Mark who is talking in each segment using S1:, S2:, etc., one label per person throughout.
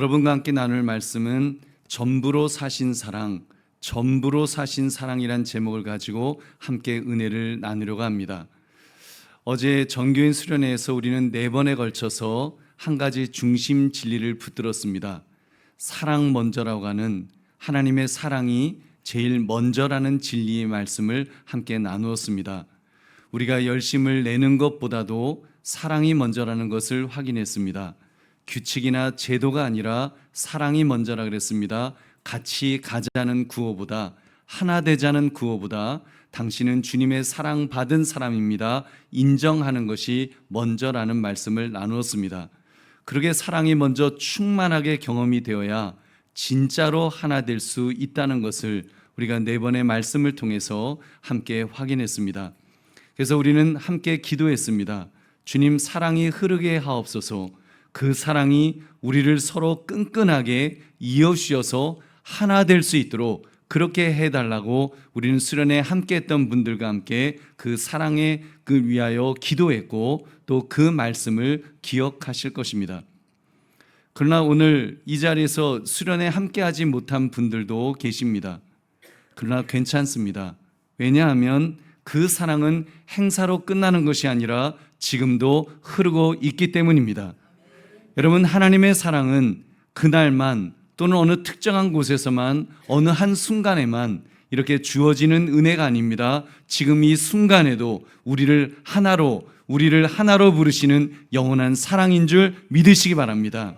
S1: 여러분과 함께 나눌 말씀은 전부로 사신 사랑, 전부로 사신 사랑이란 제목을 가지고 함께 은혜를 나누려고 합니다. 어제 정교인 수련회에서 우리는 4번에 걸쳐서 한 가지 중심 진리를 붙들었습니다. 사랑 먼저라고 하는 하나님의 사랑이 제일 먼저라는 진리의 말씀을 함께 나누었습니다. 우리가 열심을 내는 것보다도 사랑이 먼저라는 것을 확인했습니다. 규칙이나 제도가 아니라 사랑이 먼저라 그랬습니다. 같이 가자는 구호보다, 하나 되자는 구호보다 당신은 주님의 사랑받은 사람입니다. 인정하는 것이 먼저라는 말씀을 나누었습니다. 그러게 사랑이 먼저 충만하게 경험이 되어야 진짜로 하나 될 수 있다는 것을 우리가 4번의 말씀을 통해서 함께 확인했습니다. 그래서 우리는 함께 기도했습니다. 주님, 사랑이 흐르게 하옵소서. 그 사랑이 우리를 서로 끈끈하게 이어주셔서 하나 될 수 있도록 그렇게 해달라고 우리는 수련회 함께 했던 분들과 함께 그 사랑에 위하여 기도했고 또 그 말씀을 기억하실 것입니다. 그러나 오늘 이 자리에서 수련회 함께 하지 못한 분들도 계십니다. 그러나 괜찮습니다. 왜냐하면 그 사랑은 행사로 끝나는 것이 아니라 지금도 흐르고 있기 때문입니다. 여러분, 하나님의 사랑은 그날만 또는 어느 특정한 곳에서만 어느 한 순간에만 이렇게 주어지는 은혜가 아닙니다. 지금 이 순간에도 우리를 하나로 부르시는 영원한 사랑인 줄 믿으시기 바랍니다.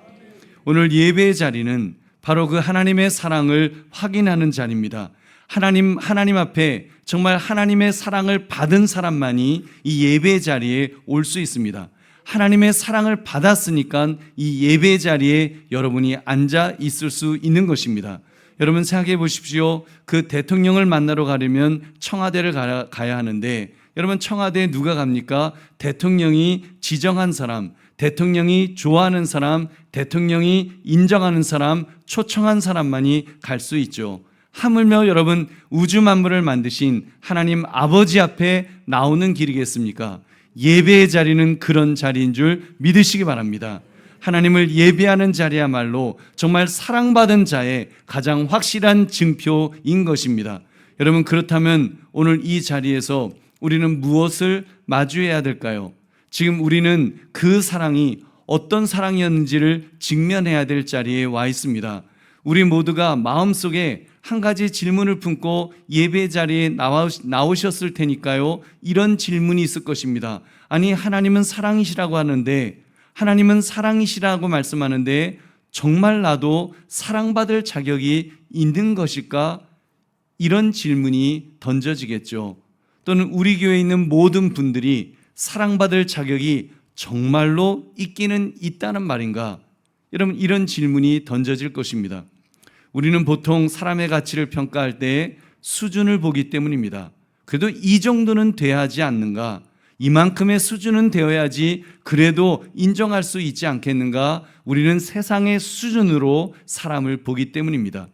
S1: 오늘 예배의 자리는 바로 그 하나님의 사랑을 확인하는 자리입니다. 하나님 앞에 정말 하나님의 사랑을 받은 사람만이 이 예배의 자리에 올 수 있습니다. 하나님의 사랑을 받았으니까 이 예배 자리에 여러분이 앉아 있을 수 있는 것입니다. 여러분 생각해 보십시오. 그 대통령을 만나러 가려면 청와대를 가야 하는데 여러분 청와대에 누가 갑니까? 대통령이 지정한 사람, 대통령이 좋아하는 사람, 대통령이 인정하는 사람, 초청한 사람만이 갈 수 있죠. 하물며 여러분 우주 만물을 만드신 하나님 아버지 앞에 나오는 길이겠습니까? 예배의 자리는 그런 자리인 줄 믿으시기 바랍니다. 하나님을 예배하는 자리야말로 정말 사랑받은 자의 가장 확실한 증표인 것입니다. 여러분, 그렇다면 오늘 이 자리에서 우리는 무엇을 마주해야 될까요? 지금 우리는 그 사랑이 어떤 사랑이었는지를 직면해야 될 자리에 와 있습니다. 우리 모두가 마음속에 한 가지 질문을 품고 예배 자리에 나오셨을 테니까요. 이런 질문이 있을 것입니다. 아니, 하나님은 사랑이시라고 하는데, 하나님은 사랑이시라고 말씀하는데 정말 나도 사랑받을 자격이 있는 것일까? 이런 질문이 던져지겠죠. 또는 우리 교회에 있는 모든 분들이 사랑받을 자격이 정말로 있기는 있다는 말인가? 여러분, 이런 질문이 던져질 것입니다. 우리는 보통 사람의 가치를 평가할 때 수준을 보기 때문입니다. 그래도 이 정도는 돼야 하지 않는가? 이만큼의 수준은 되어야지 그래도 인정할 수 있지 않겠는가? 우리는 세상의 수준으로 사람을 보기 때문입니다.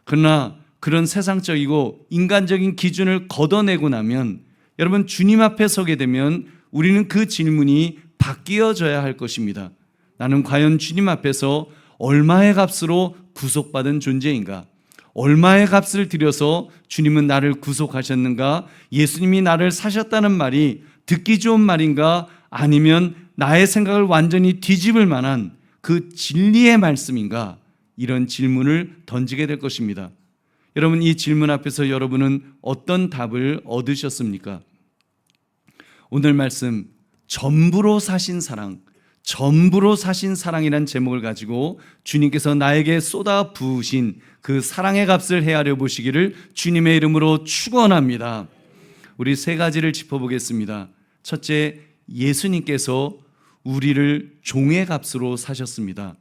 S1: 그러나 그런 세상적이고 인간적인 기준을 걷어내고 나면 여러분 주님 앞에 서게 되면 우리는 그 질문이 바뀌어져야 할 것입니다. 나는 과연 주님 앞에서 얼마의 값으로 구속받은 존재인가? 얼마의 값을 들여서 주님은 나를 구속하셨는가? 예수님이 나를 사셨다는 말이 듣기 좋은 말인가? 아니면 나의 생각을 완전히 뒤집을 만한 그 진리의 말씀인가? 이런 질문을 던지게 될 것입니다. 여러분, 이 질문 앞에서 여러분은 어떤 답을 얻으셨습니까? 오늘 말씀, 전부로 사신 사랑, 전부로 사신 사랑이란 제목을 가지고 주님께서 나에게 쏟아 부으신 그 사랑의 값을 헤아려 보시기를 주님의 이름으로 축원합니다. 우리 3가지를 짚어보겠습니다. 첫째, 예수님께서 우리를 종의 값으로 사셨습니다.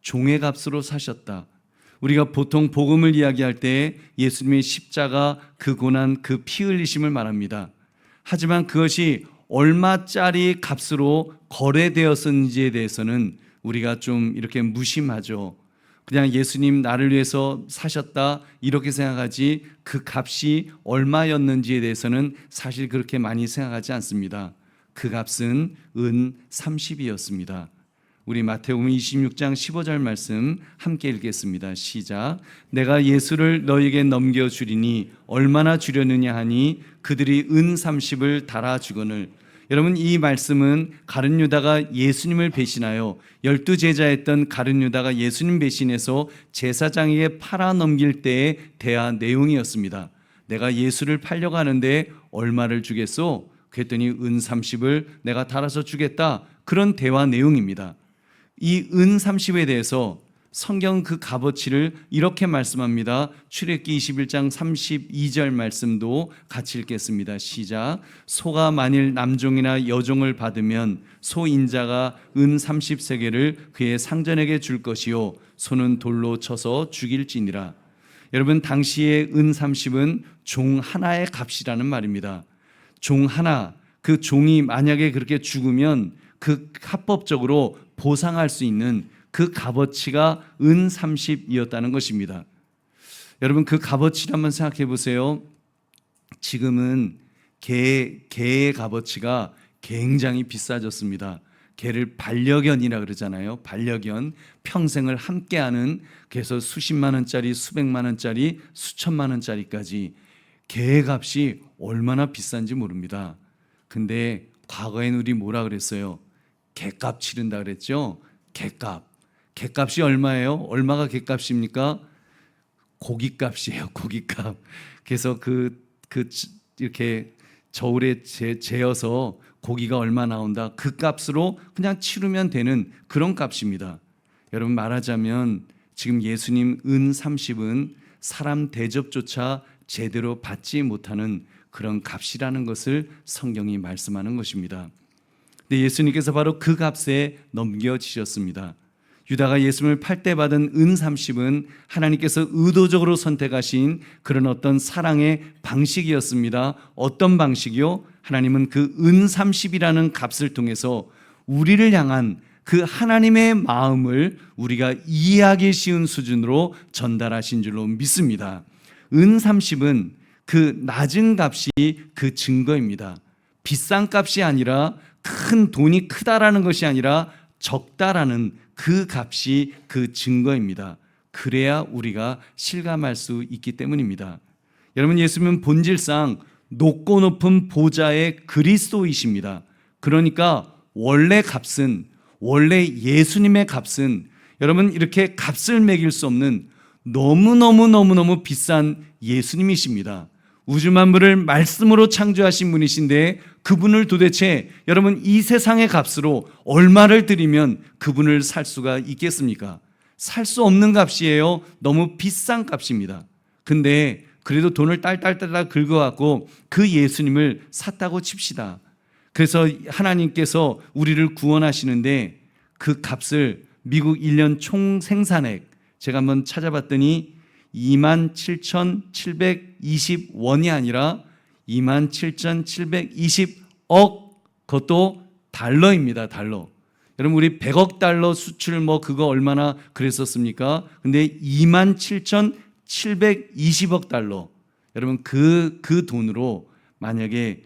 S1: 종의 값으로 사셨다. 우리가 보통 복음을 이야기할 때 예수님의 십자가, 그 고난, 그 피 흘리심을 말합니다. 하지만 그것이 얼마짜리 값으로 거래되었는지에 대해서는 우리가 좀 이렇게 무심하죠. 그냥 예수님 나를 위해서 사셨다 이렇게 생각하지 그 값이 얼마였는지에 대해서는 사실 그렇게 많이 생각하지 않습니다. 그 값은 은 30이었습니다. 우리 마태복음 26장 15절 말씀 함께 읽겠습니다. 시작. 내가 예수를 너에게 넘겨주리니 얼마나 주려느냐 하니 그들이 은 30을 달아주거늘. 여러분, 이 말씀은 가룟 유다가 예수님을 배신하여 12제자였던 가룟 유다가 예수님 배신해서 제사장에게 팔아 넘길 때의 대화 내용이었습니다. 내가 예수를 팔려고 하는데 얼마를 주겠소? 그랬더니 은 30을 내가 달아서 주겠다. 그런 대화 내용입니다. 이 은 30에 대해서 성경 그 값어치를 이렇게 말씀합니다. 출애굽기 21장 32절 말씀도 같이 읽겠습니다. 시작. 소가 만일 남종이나 여종을 받으면 소 인자가 은 30세겔을 그의 상전에게 줄 것이요 소는 돌로 쳐서 죽일지니라. 여러분, 당시의 은 30은 종 하나의 값이라는 말입니다. 종 하나, 그 종이 만약에 그렇게 죽으면 그 합법적으로 보상할 수 있는 그 값어치가 은 30이었다는 것입니다. 여러분, 그 값어치를 한번 생각해 보세요. 지금은 개의 값어치가 굉장히 비싸졌습니다. 개를 반려견이라 그러잖아요. 반려견, 평생을 함께하는, 그래서 수십만 원짜리, 수백만 원짜리, 수천만 원짜리까지 개의 값이 얼마나 비싼지 모릅니다. 근데 과거엔 우리 뭐라 그랬어요? 개값 치른다 그랬죠? 개값. 개값이 얼마예요? 얼마가 개값입니까? 고기값이에요. 고기값. 그래서 이렇게 저울에 재어서 고기가 얼마 나온다. 그 값으로 그냥 치르면 되는 그런 값입니다. 여러분, 말하자면 지금 예수님 은 30은 사람 대접조차 제대로 받지 못하는 그런 값이라는 것을 성경이 말씀하는 것입니다. 근데 예수님께서 바로 그 값에 넘겨지셨습니다. 유다가 예수님을 팔 때 받은 은 30은 하나님께서 의도적으로 선택하신 그런 어떤 사랑의 방식이었습니다. 어떤 방식이요? 하나님은 그 은 30이라는 값을 통해서 우리를 향한 그 하나님의 마음을 우리가 이해하기 쉬운 수준으로 전달하신 줄로 믿습니다. 은 30은 그 낮은 값이 그 증거입니다. 비싼 값이 아니라, 큰 돈이 크다라는 것이 아니라 적다라는 그 값이 그 증거입니다. 그래야 우리가 실감할 수 있기 때문입니다. 여러분, 예수님은 본질상 높고 높은 보좌의 그리스도이십니다. 그러니까 원래 값은, 원래 예수님의 값은 여러분, 이렇게 값을 매길 수 없는 너무너무 비싼 예수님이십니다. 우주 만물을 말씀으로 창조하신 분이신데 그분을 도대체 여러분 이 세상의 값으로 얼마를 드리면 그분을 살 수가 있겠습니까? 살 수 없는 값이에요. 너무 비싼 값입니다. 근데 그래도 돈을 딸딸딸 긁어갖고 그 예수님을 샀다고 칩시다. 그래서 하나님께서 우리를 구원하시는데 그 값을 미국 1년 총 생산액 제가 한번 찾아봤더니 27,720원이 아니라 27,720억, 그것도 달러입니다. 달러. 여러분, 우리 100억 달러 수출 그거 얼마나 그랬었습니까? 근데 27,720억 달러. 여러분, 그 돈으로 만약에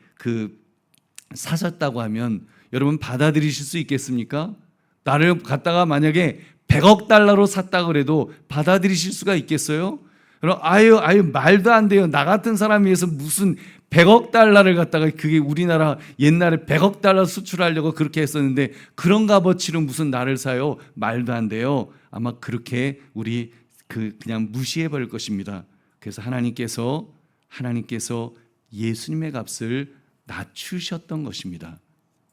S1: 사셨다고 하면 여러분 받아들이실 수 있겠습니까? 나를 갖다가 만약에 100억 달러로 샀다 그래도 받아들이실 수가 있겠어요? 여러분, 아유 말도 안 돼요. 나 같은 사람이 위해서 무슨 100억 달러를 갖다가, 그게 우리나라 옛날에 100억 달러 수출하려고 그렇게 했었는데 그런 값어치로 무슨 나를 사요? 말도 안 돼요. 아마 그렇게 우리 그냥 무시해 버릴 것입니다. 그래서 하나님께서 예수님의 값을 낮추셨던 것입니다.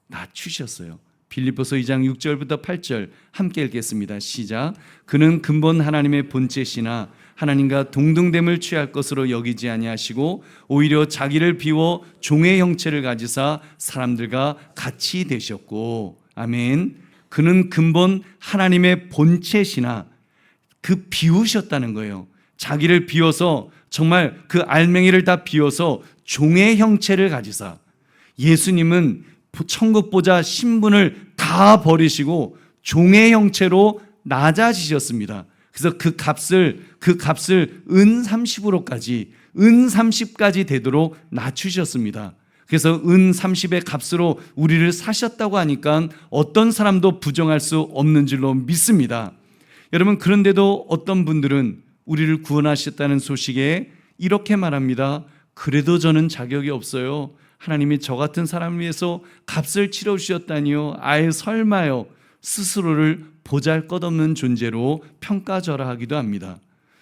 S1: 낮추셨어요. 빌립보서 2장 6절부터 8절 함께 읽겠습니다. 시작. 그는 근본 하나님의 본체시나 하나님과 동등됨을 취할 것으로 여기지 아니하시고 오히려 자기를 비워 종의 형체를 가지사 사람들과 같이 되셨고. 아멘. 그는 근본 하나님의 본체시나, 그 비우셨다는 거예요. 자기를 비워서, 정말 그 알맹이를 다 비워서 종의 형체를 가지사. 예수님은 천국 보좌 신분을 다 버리시고 종의 형체로 낮아지셨습니다. 그래서 그 값을 은 30으로까지, 은 30까지 되도록 낮추셨습니다. 그래서 은 30의 값으로 우리를 사셨다고 하니까 어떤 사람도 부정할 수 없는 줄로 믿습니다. 여러분, 그런데도 어떤 분들은 우리를 구원하셨다는 소식에 이렇게 말합니다. 그래도 저는 자격이 없어요. 하나님이 저 같은 사람을 위해서 값을 치러 주셨다니요. 아예 설마요. 스스로를 보잘것없는 존재로 평가절하하기도 합니다.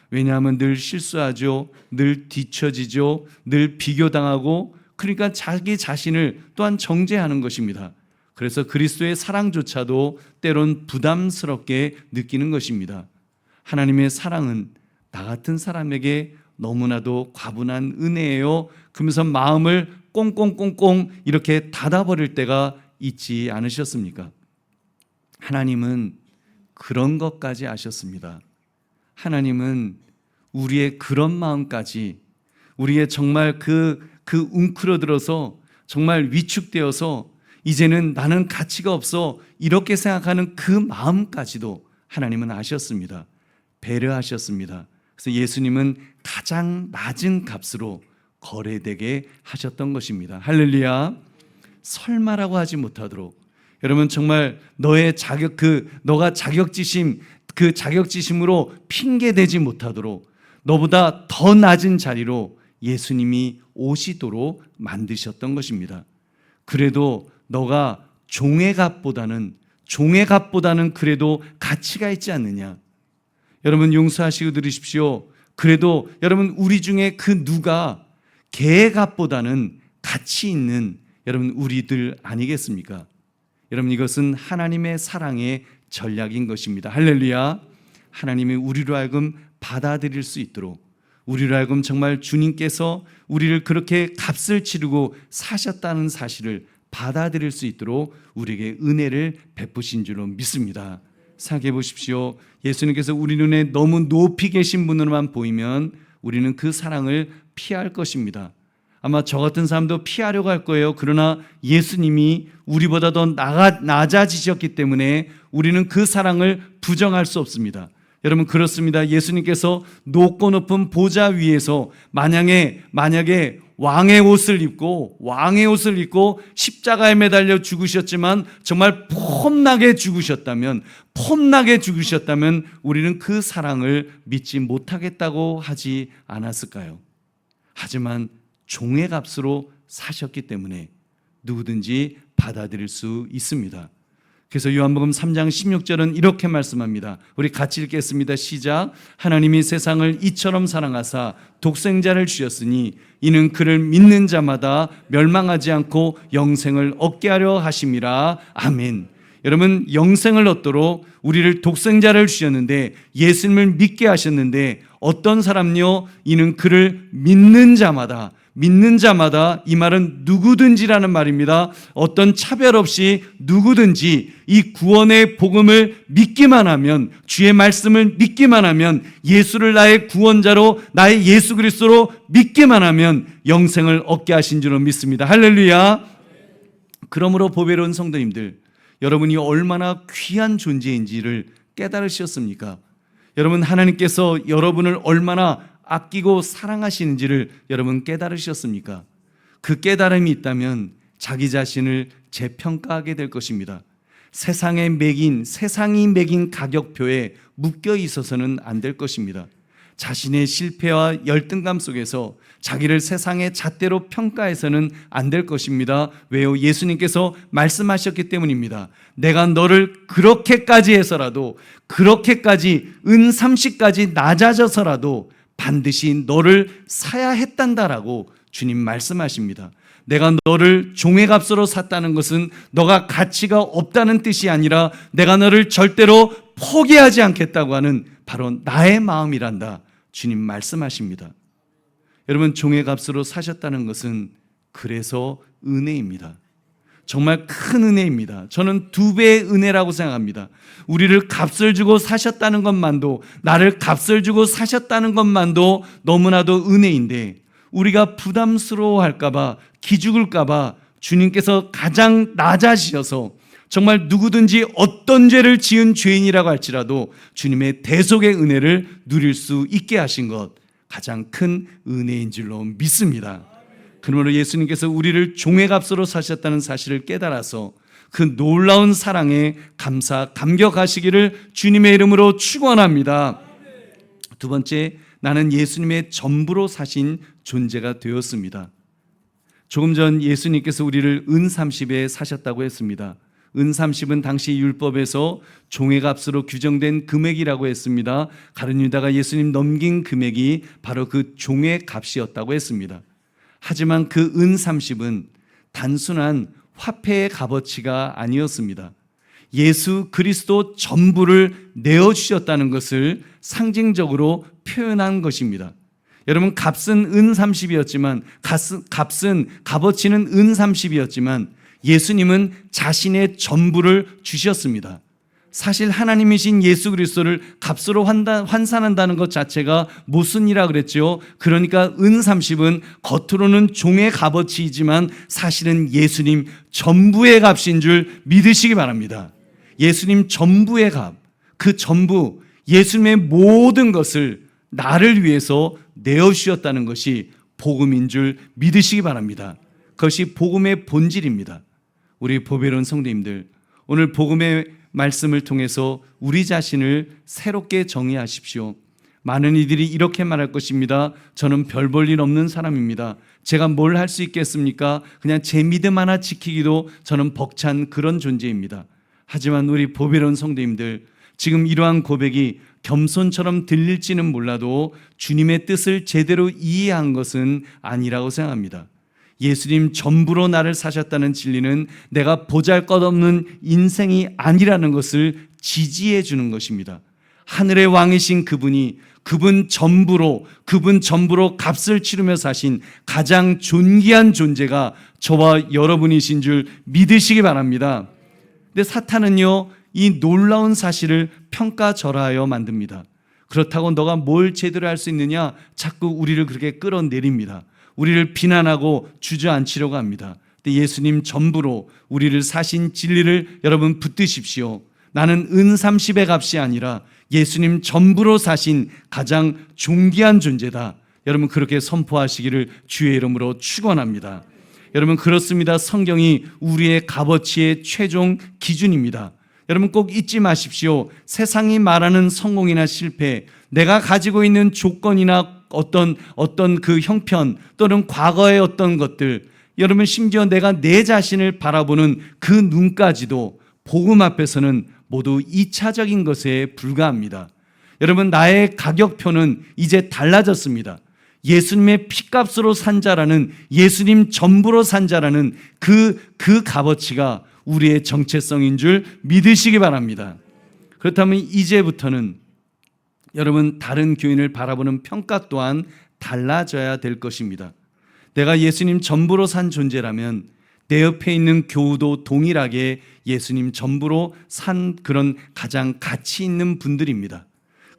S1: 왜냐하면 늘 실수하죠. 늘 뒤처지죠. 늘 비교당하고, 그러니까 자기 자신을 또한 정죄하는 것입니다. 그래서 그리스도의 사랑조차도 때론 부담스럽게 느끼는 것입니다. 하나님의 사랑은 나 같은 사람에게 너무나도 과분한 은혜예요. 그러면서 마음을 꽁꽁꽁꽁 이렇게 닫아버릴 때가 있지 않으셨습니까? 하나님은 그런 것까지 아셨습니다. 하나님은 우리의 그런 마음까지, 우리의 정말 그 웅크러들어서 정말 위축되어서 이제는 나는 가치가 없어 이렇게 생각하는 그 마음까지도 하나님은 아셨습니다. 배려하셨습니다. 그래서 예수님은 가장 낮은 값으로 거래되게 하셨던 것입니다. 할렐루야. 설마라고 하지 못하도록, 여러분 정말 너의 너가 자격지심으로 핑계대지 못하도록 너보다 더 낮은 자리로 예수님이 오시도록 만드셨던 것입니다. 그래도 너가 종의 값보다는 그래도 가치가 있지 않느냐. 여러분 용서하시고 들으십시오. 그래도 여러분 우리 중에 그 누가 개의 값보다는 가치 있는 여러분 우리들 아니겠습니까? 여러분 이것은 하나님의 사랑의 전략인 것입니다. 할렐루야. 하나님이 우리로 하여금 받아들일 수 있도록, 우리로 하여금 정말 주님께서 우리를 그렇게 값을 치르고 사셨다는 사실을 받아들일 수 있도록 우리에게 은혜를 베푸신 줄로 믿습니다. 생각해 보십시오. 예수님께서 우리 눈에 너무 높이 계신 분으로만 보이면 우리는 그 사랑을 피할 것입니다. 아마 저 같은 사람도 피하려고 할 거예요. 그러나 예수님이 우리보다 더 낮아지셨기 때문에 우리는 그 사랑을 부정할 수 없습니다. 여러분 그렇습니다. 예수님께서 높고 높은 보좌 위에서 만약에 왕의 옷을 입고 십자가에 매달려 죽으셨지만 정말 폼나게 죽으셨다면 우리는 그 사랑을 믿지 못하겠다고 하지 않았을까요? 하지만 종의 값으로 사셨기 때문에 누구든지 받아들일 수 있습니다. 그래서 요한복음 3장 16절은 이렇게 말씀합니다. 우리 같이 읽겠습니다. 시작. 하나님이 세상을 이처럼 사랑하사 독생자를 주셨으니 이는 그를 믿는 자마다 멸망하지 않고 영생을 얻게 하려 하심이라. 아멘. 여러분 영생을 얻도록 우리를 독생자를 주셨는데, 예수님을 믿게 하셨는데 어떤 사람요? 이는 그를 믿는 자마다, 이 말은 누구든지라는 말입니다. 어떤 차별 없이 누구든지 이 구원의 복음을 믿기만 하면, 주의 말씀을 믿기만 하면, 예수를 나의 구원자로 나의 예수 그리스도로 믿기만 하면 영생을 얻게 하신 줄로 믿습니다. 할렐루야. 그러므로 보배로운 성도님들, 여러분이 얼마나 귀한 존재인지를 깨달으셨습니까? 여러분 하나님께서 여러분을 얼마나 아끼고 사랑하시는지를 여러분 깨달으셨습니까? 그 깨달음이 있다면 자기 자신을 재평가하게 될 것입니다. 세상이 매긴 가격표에 묶여 있어서는 안 될 것입니다. 자신의 실패와 열등감 속에서 자기를 세상의 잣대로 평가해서는 안 될 것입니다. 왜요? 예수님께서 말씀하셨기 때문입니다. 내가 너를 그렇게까지 해서라도, 그렇게까지 은 30까지 낮아져서라도 반드시 너를 사야 했단다라고 주님 말씀하십니다. 내가 너를 종의 값으로 샀다는 것은 너가 가치가 없다는 뜻이 아니라 내가 너를 절대로 포기하지 않겠다고 하는 바로 나의 마음이란다. 주님 말씀하십니다. 여러분 종의 값으로 사셨다는 것은 그래서 은혜입니다. 정말 큰 은혜입니다. 저는 2배의 은혜라고 생각합니다. 우리를 값을 주고 사셨다는 것만도, 나를 값을 주고 사셨다는 것만도 너무나도 은혜인데, 우리가 부담스러워할까봐, 기죽을까봐 주님께서 가장 낮아지셔서 정말 누구든지 어떤 죄를 지은 죄인이라고 할지라도 주님의 대속의 은혜를 누릴 수 있게 하신 것, 가장 큰 은혜인 줄로 믿습니다. 그러므로 예수님께서 우리를 종의 값으로 사셨다는 사실을 깨달아서 그 놀라운 사랑에 감격하시기를 주님의 이름으로 축원합니다. 두 번째, 나는 예수님의 전부로 사신 존재가 되었습니다. 조금 전 예수님께서 우리를 은 30에 사셨다고 했습니다. 은 30은 당시 율법에서 종의 값으로 규정된 금액이라고 했습니다. 가룟 유다가 예수님 넘긴 금액이 바로 그 종의 값이었다고 했습니다. 하지만 그 은 30은 단순한 화폐의 값어치가 아니었습니다. 예수 그리스도 전부를 내어주셨다는 것을 상징적으로 표현한 것입니다. 여러분, 값은 은 30이었지만 값어치는 은 30이었지만 예수님은 자신의 전부를 주셨습니다. 사실 하나님이신 예수 그리스도를 값으로 환산한다는 것 자체가 모순이라 그랬죠. 그러니까 은 30은 겉으로는 종의 값어치이지만 사실은 예수님 전부의 값인 줄 믿으시기 바랍니다. 예수님 전부의 값, 그 전부, 예수님의 모든 것을 나를 위해서 내어주셨다는 것이 복음인 줄 믿으시기 바랍니다. 그것이 복음의 본질입니다. 우리 보배로운 성도님들, 오늘 복음의 말씀을 통해서 우리 자신을 새롭게 정의하십시오. 많은 이들이 이렇게 말할 것입니다. 저는 별 볼 일 없는 사람입니다. 제가 뭘 할 수 있겠습니까? 그냥 제 믿음 하나 지키기도 저는 벅찬 그런 존재입니다. 하지만 우리 보배로운 성도님들, 지금 이러한 고백이 겸손처럼 들릴지는 몰라도 주님의 뜻을 제대로 이해한 것은 아니라고 생각합니다. 예수님 전부로 나를 사셨다는 진리는 내가 보잘것없는 인생이 아니라는 것을 지지해 주는 것입니다. 하늘의 왕이신 그분 전부로 값을 치르며 사신 가장 존귀한 존재가 저와 여러분이신 줄 믿으시기 바랍니다. 근데 사탄은요, 이 놀라운 사실을 평가절하하여 만듭니다. 그렇다고 너가 뭘 제대로 할 수 있느냐, 자꾸 우리를 그렇게 끌어내립니다. 우리를 비난하고 주저앉히려고 합니다. 근데 예수님 전부로 우리를 사신 진리를 여러분 붙드십시오. 나는 은 30의 값이 아니라 예수님 전부로 사신 가장 존귀한 존재다. 여러분, 그렇게 선포하시기를 주의 이름으로 축원합니다. 여러분, 그렇습니다. 성경이 우리의 값어치의 최종 기준입니다. 여러분, 꼭 잊지 마십시오. 세상이 말하는 성공이나 실패, 내가 가지고 있는 조건이나 어떤 그 형편 또는 과거의 어떤 것들, 여러분, 심지어 내가 내 자신을 바라보는 그 눈까지도 복음 앞에서는 모두 2차적인 것에 불과합니다. 여러분, 나의 가격표는 이제 달라졌습니다. 예수님의 피값으로 산 자라는, 예수님 전부로 산 자라는 그 값어치가 우리의 정체성인 줄 믿으시기 바랍니다. 그렇다면 이제부터는 여러분, 다른 교인을 바라보는 평가 또한 달라져야 될 것입니다. 내가 예수님 전부로 산 존재라면 내 옆에 있는 교우도 동일하게 예수님 전부로 산 그런 가장 가치 있는 분들입니다.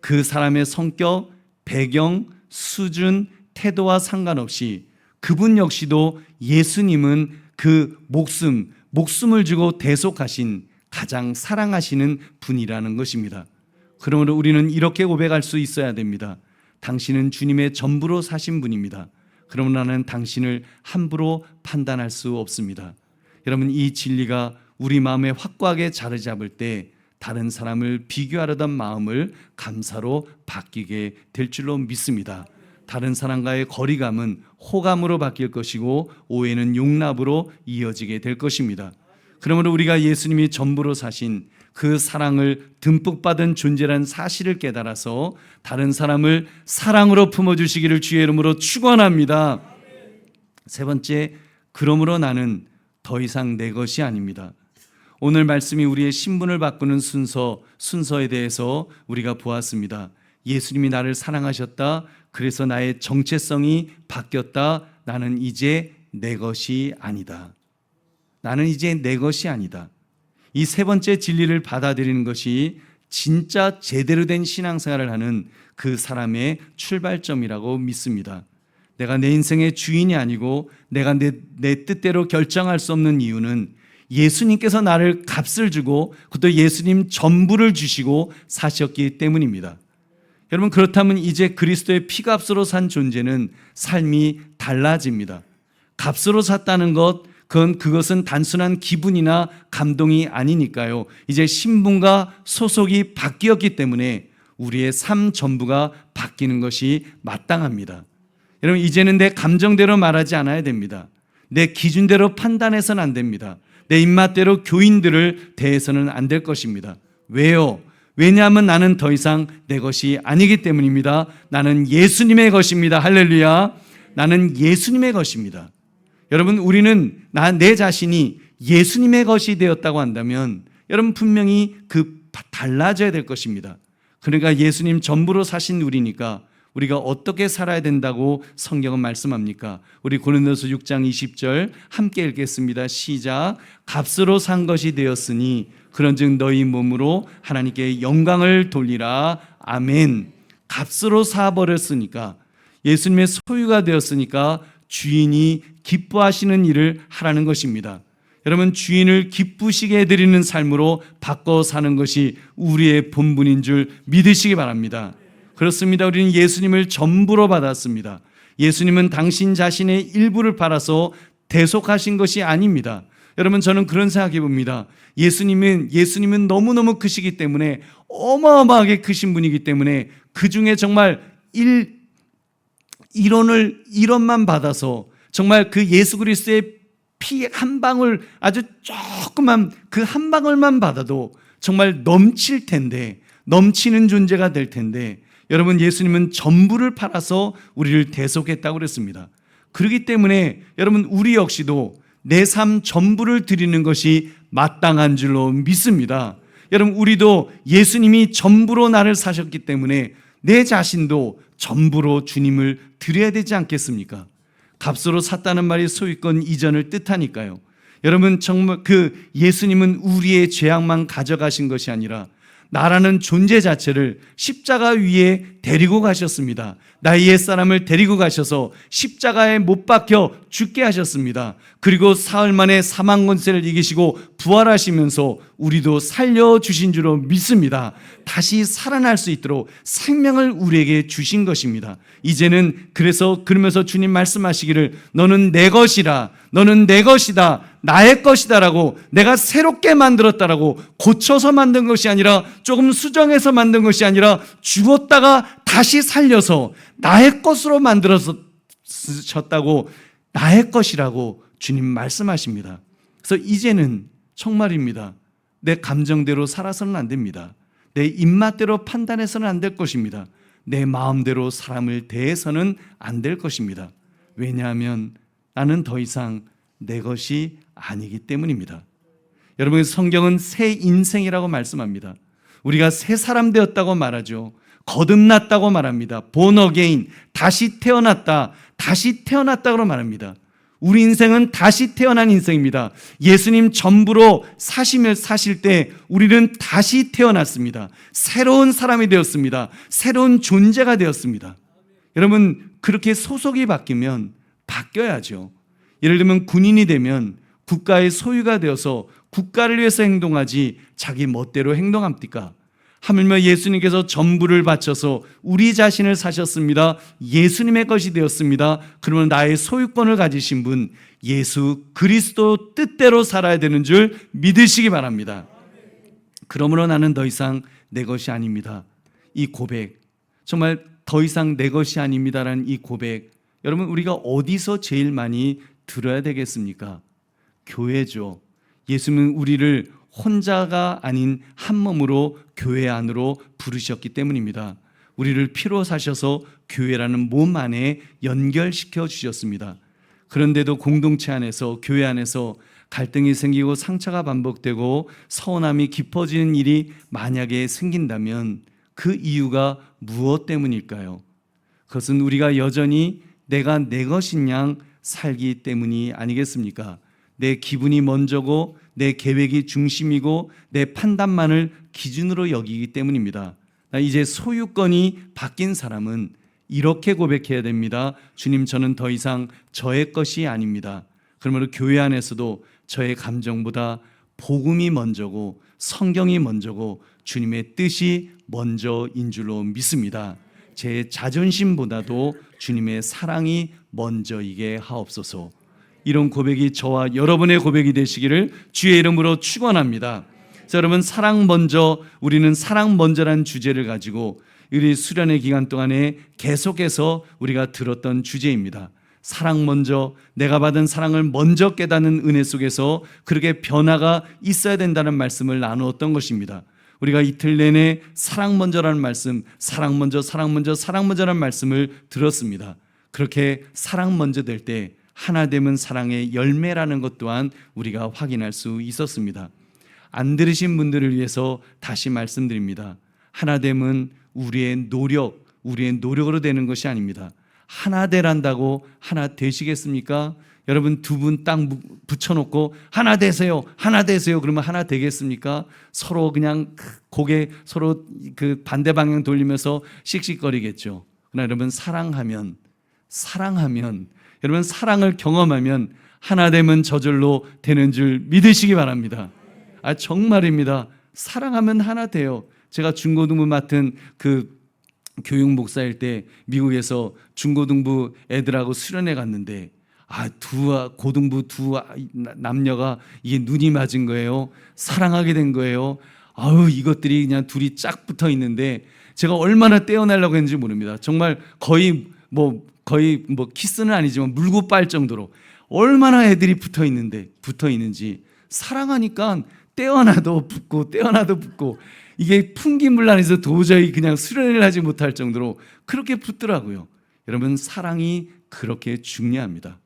S1: 그 사람의 성격, 배경, 수준, 태도와 상관없이 그분 역시도 예수님은 그 목숨을 주고 대속하신 가장 사랑하시는 분이라는 것입니다. 그러므로 우리는 이렇게 고백할 수 있어야 됩니다. 당신은 주님의 전부로 사신 분입니다. 그러므로 나는 당신을 함부로 판단할 수 없습니다. 여러분, 이 진리가 우리 마음에 확고하게 자리 잡을 때 다른 사람을 비교하려던 마음을 감사로 바뀌게 될 줄로 믿습니다. 다른 사람과의 거리감은 호감으로 바뀔 것이고 오해는 용납으로 이어지게 될 것입니다. 그러므로 우리가 예수님이 전부로 사신 그 사랑을 듬뿍 받은 존재라는 사실을 깨달아서 다른 사람을 사랑으로 품어주시기를 주의 이름으로 축원합니다. 세 번째, 그러므로 나는 더 이상 내 것이 아닙니다. 오늘 말씀이 우리의 신분을 바꾸는 순서에 대해서 우리가 보았습니다. 예수님이 나를 사랑하셨다. 그래서 나의 정체성이 바뀌었다. 나는 이제 내 것이 아니다. 나는 이제 내 것이 아니다. 이 세 번째 진리를 받아들이는 것이 진짜 제대로 된 신앙생활을 하는 그 사람의 출발점이라고 믿습니다. 내가 내 인생의 주인이 아니고 내가 내 뜻대로 결정할 수 없는 이유는 예수님께서 나를 값을 주고 그것도 예수님 전부를 주시고 사셨기 때문입니다. 여러분, 그렇다면 이제 그리스도의 피값으로 산 존재는 삶이 달라집니다. 값으로 샀다는 것, 그것은 단순한 기분이나 감동이 아니니까요. 이제 신분과 소속이 바뀌었기 때문에 우리의 삶 전부가 바뀌는 것이 마땅합니다. 여러분, 이제는 내 감정대로 말하지 않아야 됩니다. 내 기준대로 판단해서는 안 됩니다. 내 입맛대로 교인들을 대해서는 안 될 것입니다. 왜요? 왜냐하면 나는 더 이상 내 것이 아니기 때문입니다. 나는 예수님의 것입니다. 할렐루야. 나는 예수님의 것입니다. 여러분, 우리는 내 자신이 예수님의 것이 되었다고 한다면 여러분 분명히 달라져야 될 것입니다. 그러니까 예수님 전부로 사신 우리니까 우리가 어떻게 살아야 된다고 성경은 말씀합니까? 우리 고린도서 6장 20절 함께 읽겠습니다. 시작. 값으로 산 것이 되었으니 그런즉 너희 몸으로 하나님께 영광을 돌리라. 아멘. 값으로 사버렸으니까, 예수님의 소유가 되었으니까 주인이 기뻐하시는 일을 하라는 것입니다. 여러분, 주인을 기쁘시게 해드리는 삶으로 바꿔 사는 것이 우리의 본분인 줄 믿으시기 바랍니다. 그렇습니다. 우리는 예수님을 전부로 받았습니다. 예수님은 당신 자신의 일부를 팔아서 대속하신 것이 아닙니다. 여러분, 저는 그런 생각해 봅니다. 예수님은 너무너무 크시기 때문에, 어마어마하게 크신 분이기 때문에 그 중에 정말 1원만 받아서 정말 그 예수 그리스도의 피 한 방울, 아주 조그만 그 한 방울만 받아도 정말 넘칠 텐데, 넘치는 존재가 될 텐데, 여러분, 예수님은 전부를 팔아서 우리를 대속했다고 그랬습니다. 그렇기 때문에 여러분, 우리 역시도 내 삶 전부를 드리는 것이 마땅한 줄로 믿습니다. 여러분, 우리도 예수님이 전부로 나를 사셨기 때문에 내 자신도 전부로 주님을 드려야 되지 않겠습니까? 값으로 샀다는 말이 소유권 이전을 뜻하니까요. 여러분, 정말 예수님은 우리의 죄악만 가져가신 것이 아니라 나라는 존재 자체를 십자가 위에 데리고 가셨습니다. 나의 옛사람을 데리고 가셔서 십자가에 못 박혀 죽게 하셨습니다. 그리고 사흘 만에 사망 권세를 이기시고 부활하시면서 우리도 살려주신 줄로 믿습니다. 다시 살아날 수 있도록 생명을 우리에게 주신 것입니다. 이제는 그러면서 주님 말씀하시기를 너는 내 것이라, 너는 내 것이다, 나의 것이다라고, 내가 새롭게 만들었다라고, 고쳐서 만든 것이 아니라, 조금 수정해서 만든 것이 아니라 죽었다가 다시 살려서 나의 것으로 만들어졌다고, 나의 것이라고 주님 말씀하십니다. 그래서 이제는 정말입니다. 내 감정대로 살아서는 안 됩니다. 내 입맛대로 판단해서는 안 될 것입니다. 내 마음대로 사람을 대해서는 안 될 것입니다. 왜냐하면 나는 더 이상 내 것이 아니기 때문입니다. 여러분, 성경은 새 인생이라고 말씀합니다. 우리가 새 사람 되었다고 말하죠. 거듭났다고 말합니다. born again, 다시 태어났다고 말합니다. 우리 인생은 다시 태어난 인생입니다. 예수님 전부로 사실 때 우리는 다시 태어났습니다. 새로운 사람이 되었습니다. 새로운 존재가 되었습니다. 여러분, 그렇게 소속이 바뀌면 바뀌어야죠. 예를 들면 군인이 되면 국가의 소유가 되어서 국가를 위해서 행동하지 자기 멋대로 행동합니까? 하물며 예수님께서 전부를 바쳐서 우리 자신을 사셨습니다. 예수님의 것이 되었습니다. 그러면 나의 소유권을 가지신 분, 예수 그리스도 뜻대로 살아야 되는 줄 믿으시기 바랍니다. 그러므로 나는 더 이상 내 것이 아닙니다. 이 고백, 정말 더 이상 내 것이 아닙니다라는 이 고백, 여러분, 우리가 어디서 제일 많이 들어야 되겠습니까? 교회죠. 예수님은 우리를 혼자가 아닌 한 몸으로 교회 안으로 부르셨기 때문입니다. 우리를 피로 사셔서 교회라는 몸 안에 연결시켜 주셨습니다. 그런데도 공동체 안에서, 교회 안에서 갈등이 생기고 상처가 반복되고 서운함이 깊어지는 일이 만약에 생긴다면 그 이유가 무엇 때문일까요? 그것은 우리가 여전히 내가 내 것인 양 살기 때문이 아니겠습니까? 내 기분이 먼저고 내 계획이 중심이고 내 판단만을 기준으로 여기기 때문입니다. 이제 소유권이 바뀐 사람은 이렇게 고백해야 됩니다. 주님, 저는 더 이상 저의 것이 아닙니다. 그러므로 교회 안에서도 저의 감정보다 복음이 먼저고 성경이 먼저고 주님의 뜻이 먼저인 줄로 믿습니다. 제 자존심보다도 주님의 사랑이 먼저이게 하옵소서. 이런 고백이 저와 여러분의 고백이 되시기를 주의 이름으로 축원합니다. 자, 여러분, 사랑 먼저, 우리는 사랑 먼저라는 주제를 가지고 우리 수련의 기간 동안에 계속해서 우리가 들었던 주제입니다. 사랑 먼저, 내가 받은 사랑을 먼저 깨닫는 은혜 속에서 그렇게 변화가 있어야 된다는 말씀을 나누었던 것입니다. 우리가 이틀 내내 사랑 먼저라는 말씀, 사랑 먼저, 사랑 먼저, 사랑 먼저라는 말씀을 들었습니다. 그렇게 사랑 먼저 될 때 하나됨은 사랑의 열매라는 것 또한 우리가 확인할 수 있었습니다. 안 들으신 분들을 위해서 다시 말씀드립니다. 하나됨은 우리의 노력으로 되는 것이 아닙니다. 하나 되란다고 하나 되시겠습니까? 여러분, 두 분 딱 붙여놓고 하나 되세요, 하나 되세요 그러면 하나 되겠습니까? 서로 그냥 고개 서로 그 반대 방향 돌리면서 씩씩거리겠죠. 그러나 여러분, 사랑하면 여러분, 사랑을 경험하면 하나됨은 저절로 되는 줄 믿으시기 바랍니다. 정말입니다. 사랑하면 하나 돼요. 제가 중고등부 맡은 그 교육 목사일 때 미국에서 중고등부 애들하고 수련회 갔는데 고등부 두 남녀가 이게 눈이 맞은 거예요. 사랑하게 된 거예요. 이것들이 그냥 둘이 쫙 붙어 있는데 제가 얼마나 떼어내려고 했는지 모릅니다. 정말 거의 키스는 아니지만 물고 빨 정도로 얼마나 애들이 붙어 있는지 사랑하니까 떼어놔도 붙고 이게 풍기물란해서 도저히 그냥 수련을 하지 못할 정도로 그렇게 붙더라고요. 여러분, 사랑이 그렇게 중요합니다.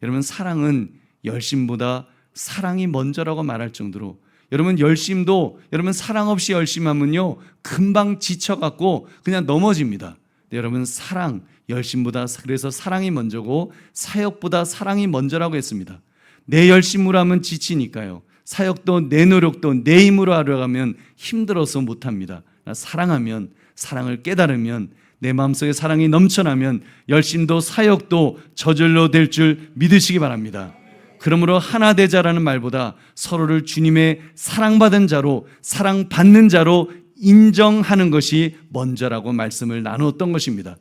S1: 여러분, 사랑은 열심보다 사랑이 먼저라고 말할 정도로, 여러분, 열심도 여러분 사랑 없이 열심하면요 금방 지쳐갖고 그냥 넘어집니다. 여러분, 사랑, 열심보다, 그래서 사랑이 먼저고 사역보다 사랑이 먼저라고 했습니다. 내 열심으로 하면 지치니까요. 사역도 내 노력도 내 힘으로 하려고 하면 힘들어서 못합니다. 사랑하면, 사랑을 깨달으면, 내 마음속에 사랑이 넘쳐나면 열심도 사역도 저절로 될 줄 믿으시기 바랍니다. 그러므로 하나 되자라는 말보다 서로를 주님의 사랑받은 자로, 사랑받는 자로 인정하는 것이 먼저라고 말씀을 나누었던 것입니다.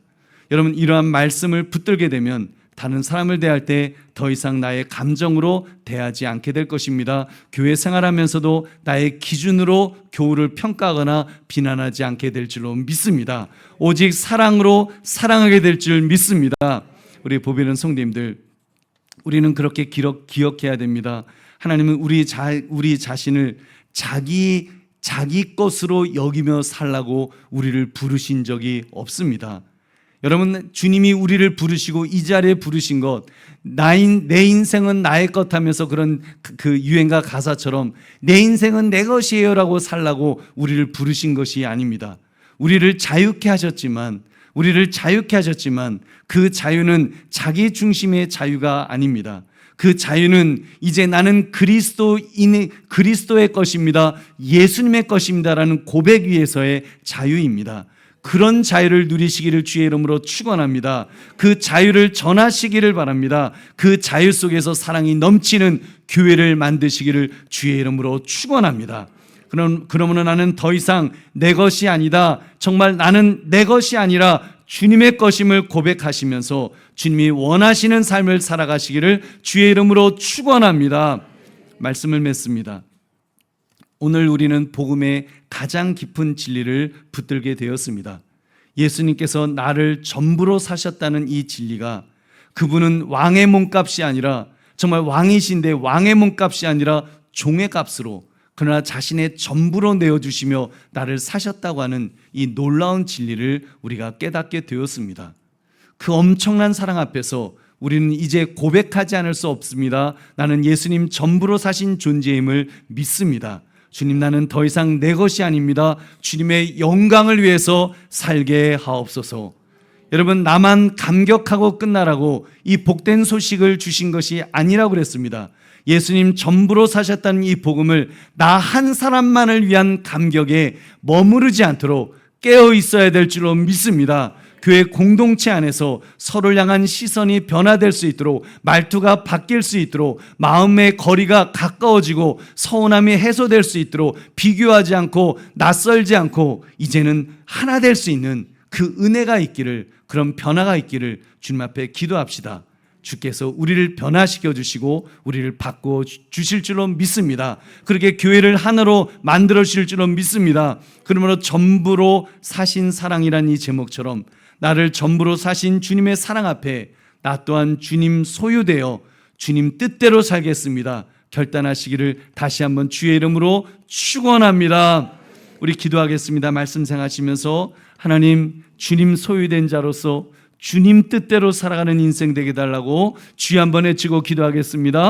S1: 여러분, 이러한 말씀을 붙들게 되면 다른 사람을 대할 때 더 이상 나의 감정으로 대하지 않게 될 것입니다. 교회 생활하면서도 나의 기준으로 교우를 평가하거나 비난하지 않게 될 줄로 믿습니다. 오직 사랑으로 사랑하게 될 줄 믿습니다. 우리 보배는 성도님들, 우리는 그렇게 기억해야 됩니다. 하나님은 우리 자신을 자기 것으로 여기며 살라고 우리를 부르신 적이 없습니다. 여러분, 주님이 우리를 부르시고 이 자리에 부르신 것, 내 인생은 나의 것 하면서 그런 그 유행가 가사처럼 내 인생은 내 것이에요라고 살라고 우리를 부르신 것이 아닙니다. 우리를 자유케 하셨지만 그 자유는 자기 중심의 자유가 아닙니다. 그 자유는 이제 나는 그리스도의 것입니다, 예수님의 것입니다라는 고백 위에서의 자유입니다. 그런 자유를 누리시기를 주의 이름으로 축원합니다. 그 자유를 전하시기를 바랍니다. 그 자유 속에서 사랑이 넘치는 교회를 만드시기를 주의 이름으로 축원합니다. 그러므로 나는 더 이상 내 것이 아니다, 정말 나는 내 것이 아니라 주님의 것임을 고백하시면서 주님이 원하시는 삶을 살아가시기를 주의 이름으로 축원합니다. 말씀을 맺습니다. 오늘 우리는 복음의 가장 깊은 진리를 붙들게 되었습니다. 예수님께서 나를 전부로 사셨다는 이 진리가, 그분은 왕의 몸값이 아니라, 정말 왕이신데 왕의 몸값이 아니라 종의 값으로, 그러나 자신의 전부로 내어주시며 나를 사셨다고 하는 이 놀라운 진리를 우리가 깨닫게 되었습니다. 그 엄청난 사랑 앞에서 우리는 이제 고백하지 않을 수 없습니다. 나는 예수님 전부로 사신 존재임을 믿습니다. 주님, 나는 더 이상 내 것이 아닙니다. 주님의 영광을 위해서 살게 하옵소서. 여러분, 나만 감격하고 끝나라고 이 복된 소식을 주신 것이 아니라고 그랬습니다. 예수님 전부로 사셨다는 이 복음을 나 한 사람만을 위한 감격에 머무르지 않도록 깨어 있어야 될 줄로 믿습니다. 교회 공동체 안에서 서로를 향한 시선이 변화될 수 있도록, 말투가 바뀔 수 있도록, 마음의 거리가 가까워지고 서운함이 해소될 수 있도록, 비교하지 않고 낯설지 않고 이제는 하나 될 수 있는 그 은혜가 있기를, 그런 변화가 있기를 주님 앞에 기도합시다. 주께서 우리를 변화시켜 주시고 우리를 바꿔 주실 줄로 믿습니다. 그렇게 교회를 하나로 만들어 주실 줄로 믿습니다. 그러므로 전부로 사신 사랑이란 이 제목처럼 나를 전부로 사신 주님의 사랑 앞에 나 또한 주님 소유되어 주님 뜻대로 살겠습니다. 결단하시기를 다시 한번 주의 이름으로 축원합니다. 우리 기도하겠습니다. 말씀 생각하시면서 하나님, 주님 소유된 자로서 주님 뜻대로 살아가는 인생 되게 달라고 주여 한번 외치고 기도하겠습니다.